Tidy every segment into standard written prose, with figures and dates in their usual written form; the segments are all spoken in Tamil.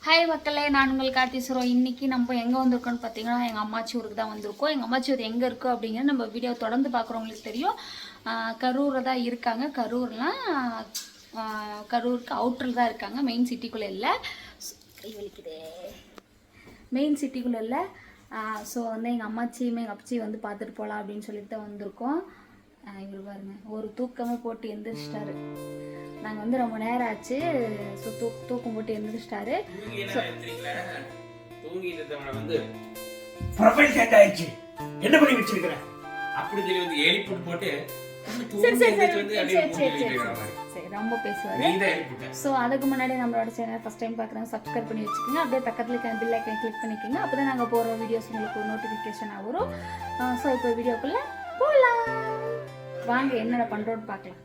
ஹாய் மக்களே, நான் உங்கள் கார்த்திஸ்வரம். இன்னைக்கு நம்ம எங்கே வந்திருக்கோம்னு பார்த்தீங்கன்னா எங்கள் அம்மாச்சி ஊருக்கு தான் வந்திருக்கோம். எங்கள் அம்மாச்சி ஊர் எங்கே இருக்குது அப்படிங்கிறது நம்ம வீடியோ தொடர்ந்து பார்க்குறவங்களுக்கு தெரியும். கரூரில் தான் இருக்காங்க. கரூருக்கு அவுட்டரில் தான் இருக்காங்க, மெயின் சிட்டிக்குள்ளே இல்லை. கை வலிக்குது, மெயின் சிட்டிக்குள்ளே இல்லை. ஸோ வந்து எங்கள் அம்மாச்சியுமே எங்கள் அப்பச்சி வந்து பார்த்துட்டு போகலாம் அப்படின்னு சொல்லிட்டு தான் வந்திருக்கோம். இவர் பாருங்க, ஒரு தூக்கமாக போட்டு எந்திரிச்சிட்டாரு. நாங்கள் வந்து ரொம்ப நேரம் ஆச்சு. ஸோ தூக்கம் போட்டு எந்திரிச்சிட்டாரு. என்ன பண்ணி வச்சிருக்கிறேன் அப்படி சொல்லி வந்து எழுப்பி போட்டு சரி ரொம்ப பேசுவாரு. ஸோ அதுக்கு முன்னாடி நம்மளோட சேனல் ஃபர்ஸ்ட் டைம் பார்க்குறாங்க, சப்ஸ்கிரைப் பண்ணி வச்சுக்கோங்க. அப்படியே பக்கத்தில் இருக்க பில் ஐக்கனை கிளிக் பண்ணிக்கோங்க. அப்போ தான் நாங்கள் போகிற வீடியோஸ் உங்களுக்கு நோட்டிஃபிகேஷனாக வரும். ஸோ இப்போ வீடியோக்குள்ளே போகலாம் வாங்க, என்னென்ன பண்ணுறோன்னு பார்க்கலாம்.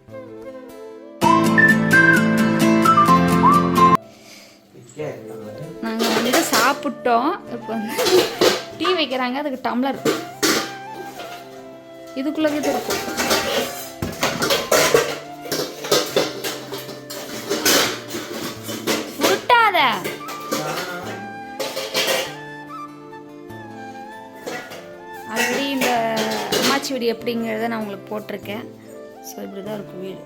நாங்கள் வந்து சாப்பிட்டோம். இப்போ வந்து டீ வைக்கிறாங்க, அதுக்கு டம்ளர் இதுக்குள்ளே இது இருக்கும். உருட்டாத, ஆல்ரெடி இந்த அம்மாச்சி வீடு எப்படிங்கிறத நான் உங்களுக்கு போட்டிருக்கேன். ஸோ இப்படி தான் இருக்கும் வீடு.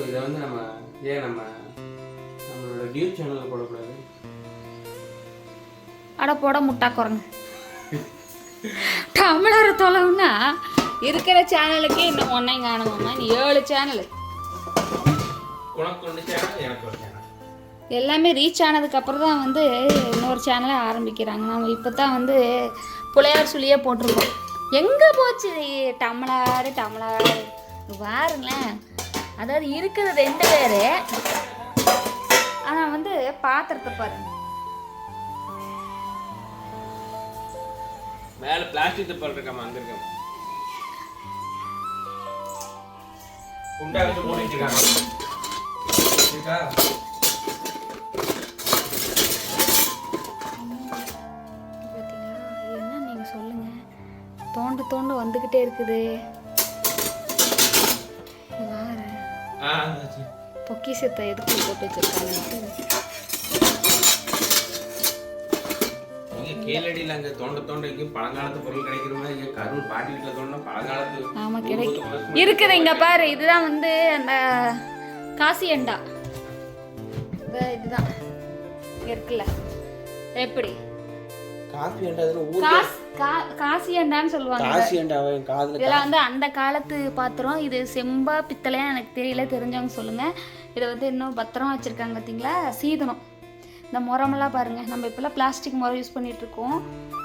இதை வந்து நம்மளோட டியூ சேனல்ல போடக்கூடாது. அட போட முட்டா குரங்கு, டம்ளர் தொலைவுனா இருக்கிற சேனலுக்கே இன்னும் ஒன்றை காணுமாம்மா. நீ 7 சேனல், உனக்கு 1 சேனல் எனக்கு 1 சேனல், எல்லாமே ரீச் ஆனதுக்கு அப்புறம் தான் வந்து இன்னொரு சேனலை ஆரம்பிக்கிறாங்க. நம்ம இப்போ தான் வந்து புலையார் சொல்லியே போட்டிருக்கோம். எங்கே போச்சு டம்ளர் பாருங்களேன். அதாவது இருக்கிறது 2 பேர், ஆனால் வந்து பாத்திரத்தை பாருங்க. மேல பிளாஸ்டிக் தப்பல் இருக்காம அங்க இருக்காம குண்டா வச்சு போட்டு வச்சிருக்காங்க. இருக்கா பார்த்தீங்களா? என்ன நீங்க சொல்லுங்க, தோண்டு வந்துகிட்டே இருக்குது. பொக்கிஷத்தை எதுக்கு போட்டு வச்சிருக்காங்க? கேளடியில் அங்கே தோண்ட எங்கேயும் பழங்காலத்து பொருள் கிடைக்கிற மாதிரி இங்கே கரூர் பாட்டி வீட்டில் தோண்டினா பழங்காலத்து. ஆமாம் கிடைக்கும், இருக்குது. இங்கே பாரு, இதுதான் வந்து அந்த காசி அண்டா. இதுதான் இருக்குல்ல, எப்படி காசி அண்டா, காசி அண்டான்னு சொல்லுவாங்க. இதெல்லாம் வந்து அந்த காலத்து பாத்திரம். இது செம்பா பித்தளையா எனக்கு தெரியல, தெரிஞ்சவங்க சொல்லுங்க. இதை வந்து இன்னும் பத்திரம் வச்சிருக்காங்க. பார்த்தீங்களா, சீதனம். இந்த முறமெல்லாம் பாருங்கள், நம்ம இப்போல்லாம் பிளாஸ்டிக் முறை யூஸ் பண்ணிகிட்ருக்கோம்.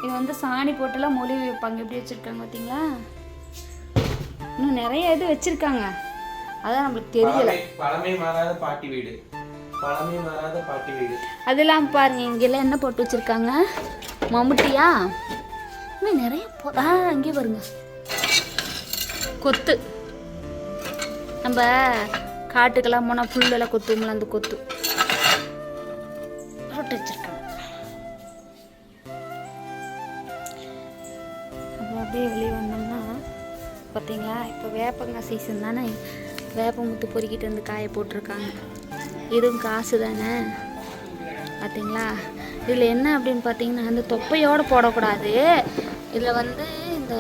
இது வந்து சாணி போட்டுலாம் மொழி வைப்பாங்க. எப்படி வச்சுருக்காங்க பார்த்தீங்களா? இன்னும் நிறைய இது வச்சுருக்காங்க, அதான் நம்மளுக்கு தெரியல. பழமை மாறாத பாட்டி வீடு. அதெல்லாம் பாருங்கள், இங்கெல்லாம் என்ன போட்டு வச்சுருக்காங்க, மம்முட்டியா. இன்னும் நிறைய அங்கேயே பாருங்க, கொத்து. நம்ம காட்டுக்கெல்லாம் போனால் புல்லெல்லாம் கொத்துங்களா, அந்த கொத்து வச்சிருக்காங்க. அப்புறம் அப்படியே வெளியே வந்தோம்னா பார்த்தீங்களா, இப்போ வேப்பங்காய் சீசன் தானே, வேப்பமுத்து பொறுக்கிட்டு வந்து காய போட்டிருக்காங்க. இதுவும் காசு தானே. பார்த்தீங்களா, இதில் என்ன அப்படின்னு பார்த்தீங்கன்னா, அந்த தொப்பையோடு போடக்கூடாது. இதில் வந்து இந்த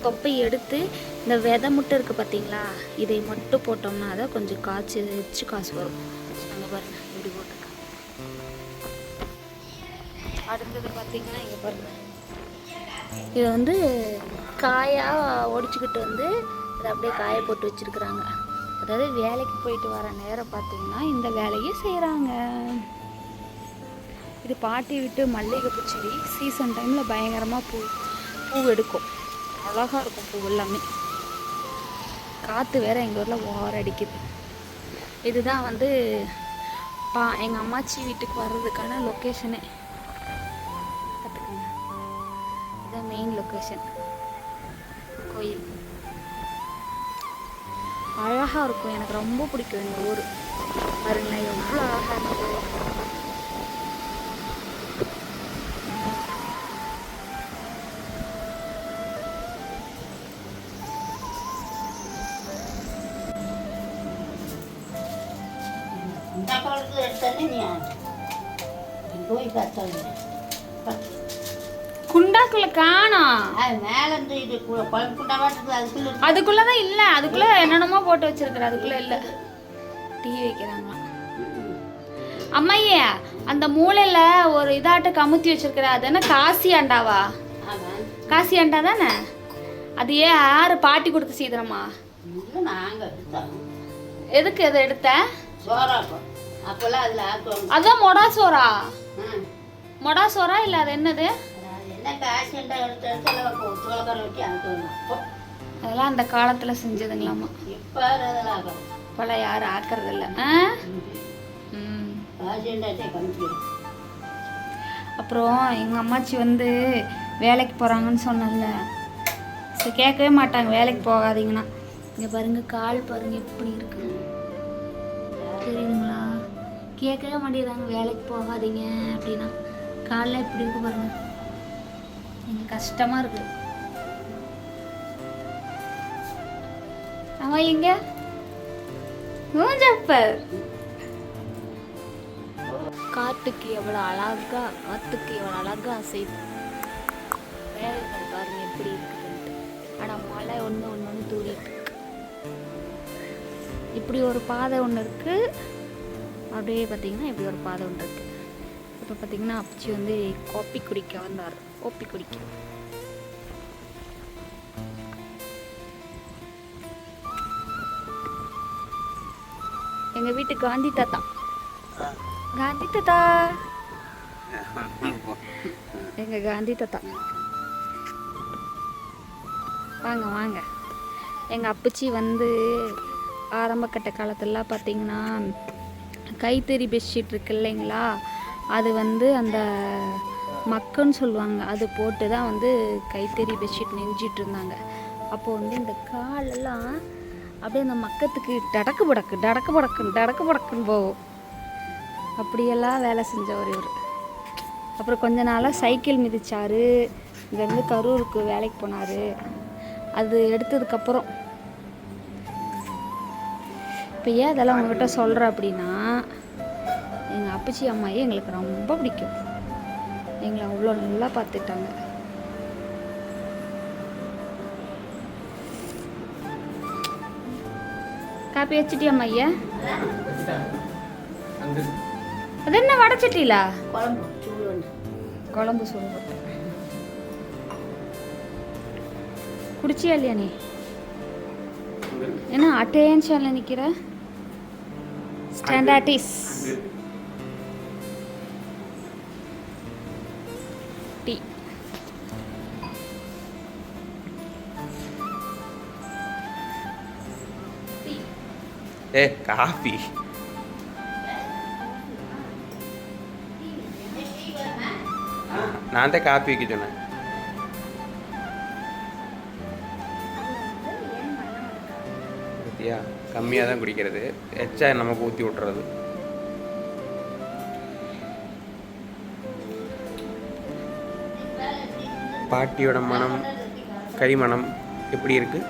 தொப்பை எடுத்து இந்த விதை மட்டும் இருக்குது பார்த்தீங்களா, இதை மட்டும் போட்டோம்னா அதை கொஞ்சம் வச்சு காசு வரும். அங்கே பாருங்கள், இப்படி போட்டிருக்காங்க. அடுத்தது பார்த்தீங்கன்னா இங்கே பாருங்கள், இதை வந்து காயாக ஒடிச்சுக்கிட்டு வந்து இதை அப்படியே காய போட்டு வச்சுருக்குறாங்க. அதாவது வேலைக்கு போயிட்டு வர நேரம் பார்த்தீங்கன்னா இந்த வேலையை செய்கிறாங்க. இது பாட்டி விட்டு மல்லிகைப்பூ செடி. சீசன் டைமில் பயங்கரமாக பூ எடுக்கும், அழகாக இருக்கும் பூ எல்லாமே. காற்று வேறு எங்கள் ஊரில் ஓரம் அடிக்குது. இதுதான் வந்து எங்கள் அம்மாச்சி வீட்டுக்கு வர்றதுக்கான லொக்கேஷனே. பார்த்துக்கோங்க, இதுதான் மெயின் லொக்கேஷன். கோயில் அழகாக இருக்கும், எனக்கு ரொம்ப பிடிக்கும் இந்த ஊர். பாருங்களேன் எவ்வளோ அழகாக இருந்தது. வேப்பங்களுக்கு எடுத்தானே நீ போய் பார்த்தாங்க குண்டாக்குள்ள காணோம். அது மேலே இருந்து இது குழம்பு குண்டாவாட்டுக்கு அதுக்குள்ளதான் இல்ல, அதுக்குள்ள என்னென்னமோ போட்டு வச்சிருக்கிற, அதுக்குள்ள இல்ல. டீ வைக்கிறாங்களா அம்மையே? அந்த மூலையில ஒரு இதாட்ட கமுத்தி வச்சிருக்கிற, அது என்ன காசி அண்டாவா? காசி அண்டா தானே அது? ஏன் யாரு பாட்டி கொடுத்து சீதனமா? நாங்கள் எடுத்தோம். எதுக்கு எதை எடுத்த? சோறாப்போம் அப்போல்லாம் அதில் ஆக்குவோம். அதான் மொடா சோறா? மொடா சோறா இல்லை அது என்னது? என்ன காசி அண்டா எடுத்து எடுத்து சோளக்கார வெட்டி ஆக்குவோம். அதெல்லாம் அந்த காலத்துல செஞ்சதுங்களாமா. இப்போ அதெல்லாம் ஆகும். இப்போல்லாம் யாரும் ஆக்குறது இல்லை. காசி அண்டாட்டே கமிக்கிறோம். அப்புறம் எங்கள் அம்மாச்சி வந்து வேலைக்கு போகிறாங்கன்னு சொன்னல, சரி கேட்கவே மாட்டாங்க வேலைக்கு போகாதீங்கன்னா. இங்கே பாருங்க கால் பாருங்க எப்படி இருக்கு தெரியுங்களா? கேட்கவே மாட்டேங்கிறாங்க வேலைக்கு போகாதீங்க அப்படின்னா. காலில் எப்படி இருக்கு பாருங்க, எனக்கு கஷ்டமாக இருக்கு. அவன் எங்க மூஞ்சப்பர் காட்டுக்கு எவ்வளோ அழகா, காத்துக்கு எவ்வளோ அழகா அசைது வேலைகள் பாருங்க எப்படி இருக்குதுன்ட்டு. ஆனால் மழை ஒன்று தூரிட்டு இருக்கு. இப்படி ஒரு பாதை ஒன்று இருக்கு, அப்படியே பார்த்தீங்கன்னா இப்படி ஒரு பாதை ஒன்று இருக்கு. இப்போ பார்த்தீங்கன்னா அப்பச்சி வந்து காப்பி குடிக்க வந்தார். காப்பி குடிக்க எங்கள் வீட்டு காந்தி தாத்தா, காந்தி தாத்தா, எங்க காந்தி தாத்தா வாங்க வாங்க. எங்கள் அப்பச்சி வந்து ஆரம்ப கட்ட காலத்துலலாம் பார்த்தீங்கன்னா கைத்தறி பெட்ஷீட் இருக்கு இல்லைங்களா, அது வந்து அந்த மக்குன்னு சொல்லுவாங்க, அது போட்டு தான் வந்து கைத்தறி பெட்ஷீட் நெஞ்சிட்டு இருந்தாங்க. அப்போது வந்து இந்த காலெல்லாம் அப்படியே அந்த மக்கத்துக்கு டடக்கு படக்குன்னு போகும். அப்படியெல்லாம் வேலை செஞ்சவர் இவர். அப்புறம் கொஞ்ச நாளாக சைக்கிள் மிதிச்சார். இங்கேருந்து கரூருக்கு வேலைக்கு போனார். அது எடுத்ததுக்கப்புறம் இப்போ ஏன் அதெல்லாம் உங்கள்கிட்ட சொல்கிறேன் அப்படின்னா, எங்கள் அப்பச்சி அம்மாயே எங்களுக்கு ரொம்ப பிடிக்கும். எங்களை அவ்வளோ நல்லா பார்த்துட்டாங்க. காப்பி வச்சுட்டியா அம்மையா? அது என்ன வடச்சட்டியில குழம்பு சூடு போட்டு குடிச்சியா இல்லையா நீ? என்ன அட்டேன்ஷன்ல நிக்கிற? ஸ்டாண்டார்டிஸ் டீ. காஃபி. நான் தான் காப்பி வைக்க சொன்னேன். பத்தியா, கம்மியாக தான் குடிக்கிறது, எச்சா நமக்கு ஊற்றி விட்டுறது. பாட்டியோட மனம், கறி மனம் எப்படி இருக்கு?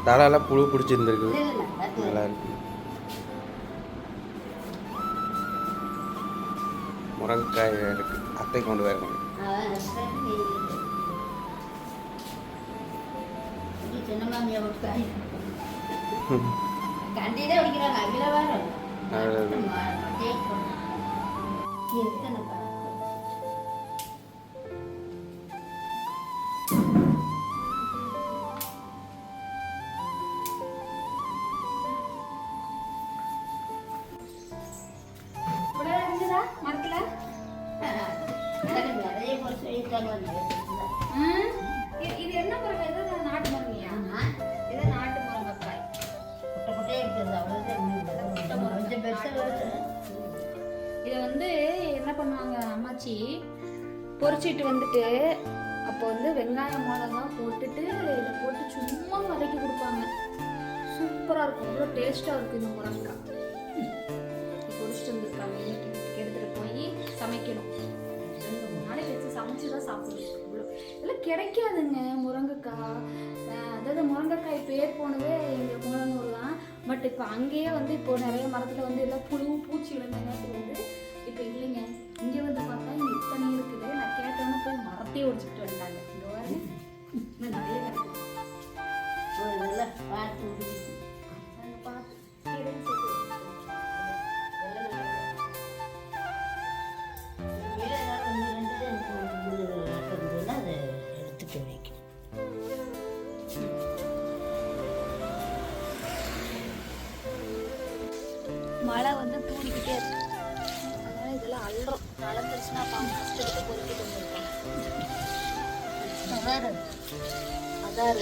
தலால புழு பிடிச்சிருந்துருக்கு, நல்லா இருக்கு. முருங்கைக்காய் இருக்கு, அத்தை கொண்டு வரணும். இது என்ன என்ன முருங்கை? இது நாட்டு முருங்கையா? இது நாட்டு முருங்கைக்காய். குட்டை குட்டையே இருக்குது அவ்வளோதான் கொஞ்சம் பெருசாக வருது. இதை வந்து என்ன பண்ணுவாங்க அம்மாச்சி பொரிச்சிட்டு வந்துட்டு அப்போ வந்து வெங்காயம் மிளகாய் போட்டுட்டு இதை போட்டு சும்மா வதக்கி கொடுப்பாங்க. சூப்பராக இருக்கும், அவ்வளோ டேஸ்ட்டாக இருக்கும் இந்த முருங்கைக்காய். பொரிச்சிட்டு வந்துருக்காங்க, இன்னைக்கு எடுத்துகிட்டு போய் சமைக்கணும். 2-3 நாளைக்கு வச்சு சமைச்சு தான் சாப்பிடணும். அவ்வளோ இதெல்லாம் கிடைக்காதுங்க முருங்கைக்காய். அதாவது முருங்கைக்காய் பேர் போனதே எங்கள் மூலனூர் தான். பட் இப்போ அங்கேயே வந்து இப்போ நிறைய மரத்தில் வந்து எல்லாம் புழு பூச்சி விழுந்தங்காட்டி வந்து இப்போ இல்லைங்க. இங்கே வந்து பார்த்தா இங்கே இத்தனை இருக்குது. நான் கேட்டோன்னு போய் மரத்தையே ஒடிச்சுட்டு வந்தாங்க. இங்கே வாங்க இன்னும் நிறைய கிடைக்கும். இதெல்லாம் பார்த்து நாங்கள் பார்த்து கீரைன்னு சொல்லி அதை எடுத்துட்டு வைக்கும். மழை வந்து தூரிக்கிட்டே இருக்கு. அதனால இதெல்லாம் அல்றோம். நடந்துருச்சுன்னா பாம்பு ஃபஸ்ட் எடுத்து பொறுக்கிட்டு வந்துருக்கோம். அதான்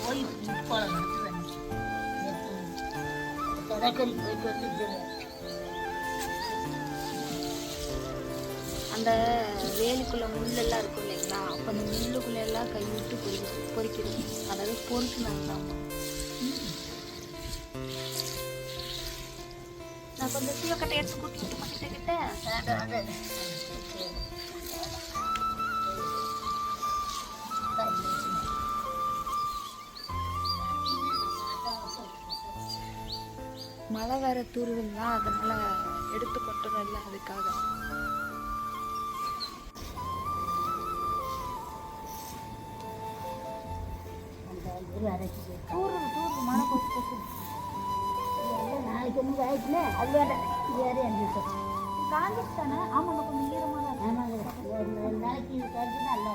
போய் போல நடத்துவேன். கடற்கரை போயிட்டு வந்து அந்த வேலுக்குள்ள முள்ளெல்லாம் இருக்கும் இல்லைங்களா? அப்போ அந்த முள்ளுக்குள்ள எல்லாம் கை விட்டு பொறிக்கிறது. அதாவது பொறுக்கணும். நான் கொஞ்சம் சீவக்கட்டை எடுத்து கூட்டிட்டு பண்ணிட்டு மழை வேற தூருதுங்களா, அதனால எடுத்து கொட்டணும் இல்லை அதுக்காக. மழை போட்டு நாளைக்கு ஒன்றும் ஆயிடுச்சுல அது வேண்டாம். வேறு அஞ்சு காஞ்சிட்டு தானே? ஆமாம், கொஞ்சம் ஈரமாக ஆமாங்க. 2 நாளைக்கு இது காய்ச்சி நல்லா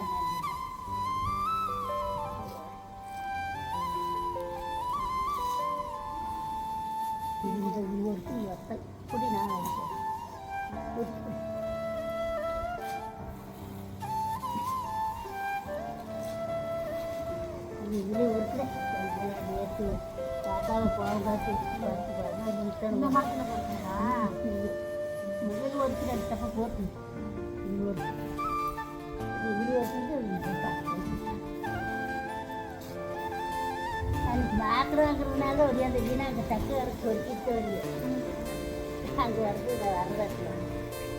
இந்த ஊருக்கு வத்தல் குடி நான் அடிச்சேன். இதுலேயே ஒருத்தர் நேற்று தாத்தாவை போகாது இந்த மரத்தில் போட்டுங்களா? முதல் ஒருத்தர் எடுத்தப்ப போட்டு இது ஒருத்தர் எனக்கு பார்க்குறோங்கிறதுனால ஒரு அந்த வீணா அங்கே தக்கு வரைக்கும் ஒருக்கிட்டு வருது. அங்கே வரது வரதாட்டில்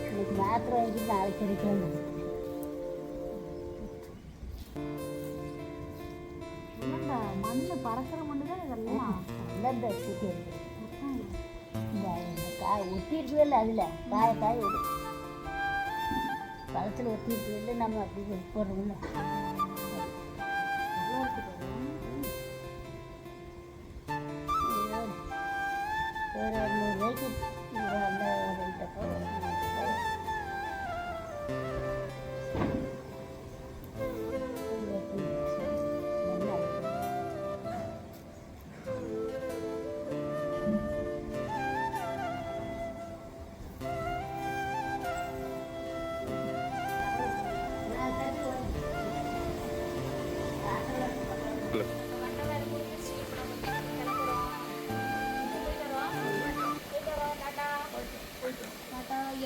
எனக்கு மாத்திரை வாங்கிட்டு நாளைக்கு கிடைக்கணும். மண்ணு பறக்கிற மண்ணு தான் இதெல்லாம். நல்ல காய் ஒட்டிருக்கவே இல்லை. அதில் காய விடும் பழத்தில் ஒட்டிருக்கவே இல்லை. நம்ம அப்படி போடுறோம்ல ஒரு 100 ரூபாய்க்கு அந்த 2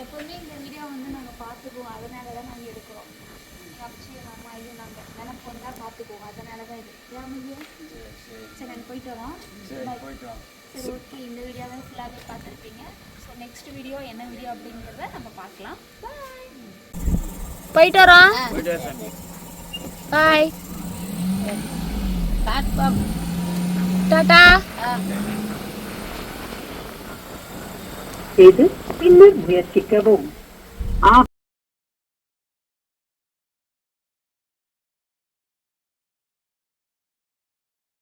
எப்பவுமே இந்த வீடியோ வந்து நாங்கள் பார்த்துக்குவோம். அதனால தான் நாங்கள் எடுக்கிறோம். அப்பச்சி அம்மா இது நாங்கள் நினைப்பு வந்தால் பார்த்துக்குவோம். அதனால தான் இது ராமையா. சரி, நாங்கள் போயிட்டு வரோம். சரி, ஓகே. இந்த வீடியோவை ஃபுல்லாகவே பார்த்துருப்பீங்க. ஸோ நெக்ஸ்ட் வீடியோ என்ன வீடியோ அப்படிங்கிறத நம்ம பார்க்கலாம். போயிட்டு வரோம். பாய். டாடா. இது பின்னர் முயற்சிக்கவும்.